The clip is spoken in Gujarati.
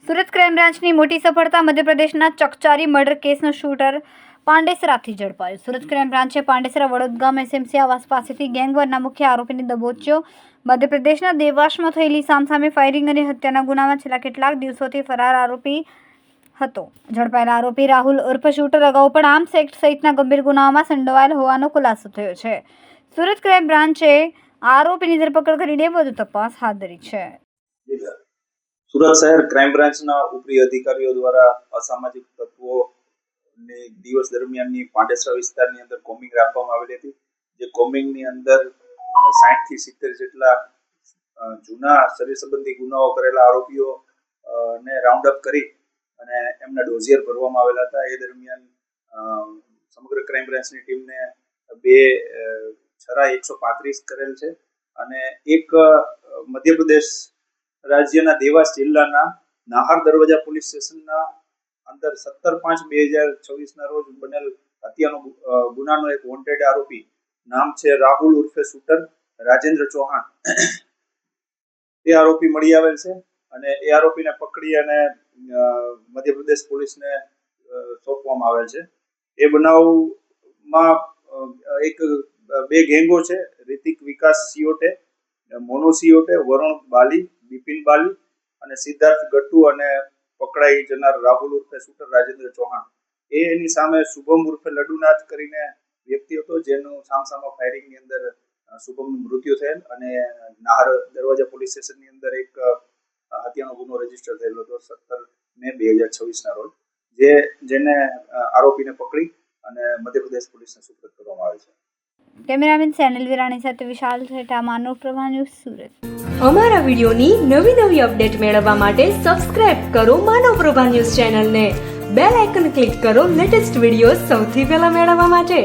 સુરત ક્રાઇમ બ્રાન્ચની મોટી સફળતા. મધ્યપ્રદેશના ચકચારી મર્ડર કેસનો શૂટર પાંડેસરાથી ઝડપાયો. સુરત ક્રાઇમ બ્રાન્ચે પાંડેસરા વડોદગામ એસએમસી આવાસ પાસેથી ગેંગવરના મુખ્ય આરોપીને દબોચ્યો. મધ્યપ્રદેશના દેવાસમાં થયેલી સામસામે ફાયરિંગ અને હત્યાના ગુનામાં છેલ્લા કેટલાક દિવસોથી ફરાર આરોપી હતો. ઝડપાયેલા આરોપી રાહુલ ઉર્ફ શૂટર અગાઉ પણ આર્મ્સ એક્ટ સહિતના ગંભીર ગુનાઓમાં સંડોવાયેલ હોવાનો ખુલાસો થયો છે. સુરત ક્રાઇમ બ્રાન્ચે આરોપીની ધરપકડ કરીને વધુ તપાસ હાથ ધરી છે. સુરત શહેર ક્રાઇમ બ્રાન્ચના ઉપરી અધિકારીઓ દ્વારા અસામાજિક તત્વોની દિવસ દરમિયાનની પાંડેસરા વિસ્તારની અંદર કોમ્બિંગ રાખવામાં આવેલી હતી. જે કોમ્બિંગની અંદર 60 થી 70 જેટલા જૂના શરીર સંબંધી ગુનાઓ કરેલા આરોપીઓ ને રાઉન્ડ અપ કરી અને એમના ડોઝિયર ભરવામાં આવેલા હતા. એ દરમિયાન સમગ્ર ક્રાઇમ બ્રાન્ચની ટીમને 2 છરા 135 કરેલ છે અને એક મધ્યપ્રદેશ રાજ્યના દેવાસ જિલ્લાના નાહર દરવાજા પોલીસ સ્ટેશનના અંદર 17/5/2026 ના રોજ બનેલ હત્યાનો ગુનાનો એક વોન્ટેડ આરોપી નામ છે રાહુલ ઉર્ફે શૂટર રાજેન્દ્ર ચૌહાણ. તે આરોપી મળી આવેલ છે અને એ આરોપીને પકડી અને મધ્યપ્રદેશ પોલીસને સોંપવામાં આવેલ છે. એ બનાવમાં એક 2 ગેંગો છે, રિતિક વિકાસ સિયોટે, મોનો સિયોટે, વરુણ બાલી, બિપિન બાલી અને સિદ્ધાર્થ ગટ્ટુ અને પકડાઈ જનાર રાહુલ ઉર્ફે શૂટર રાજેન્દ્ર ચૌહાણ. એની સામે શુભમ ઉર્ફે લડુનાથ કરીને વ્યક્તિ હતો, જેનું સામસામા ફાયરિંગની અંદર શુભમનું મૃત્યુ થયેલ અને નાહર દરવાજા પોલીસ સ્ટેશનની અંદર એક હત્યાનો ગુનો રજીસ્ટર થયેલો હતો 17 મે 2026 ના રોજ, જેને આરોપીને પકડી અને મધ્યપ્રદેશ પોલીસને સુપરત કરવામાં આવે છે. કેમેરામેન સેનલ વિરાણી સાથે વિશાલ થેટા, માનવ પ્રભા ન્યૂઝ, સુરત. અમારા વિડીયોની નવી અપડેટ મેળવવા માટે સબસ્ક્રાઇબ કરો માનવ પ્રભા ન્યૂઝ ચેનલને. બેલ આઇકન ક્લિક કરો લેટેસ્ટ વિડીયો સૌથી પહેલા મેળવવા માટે.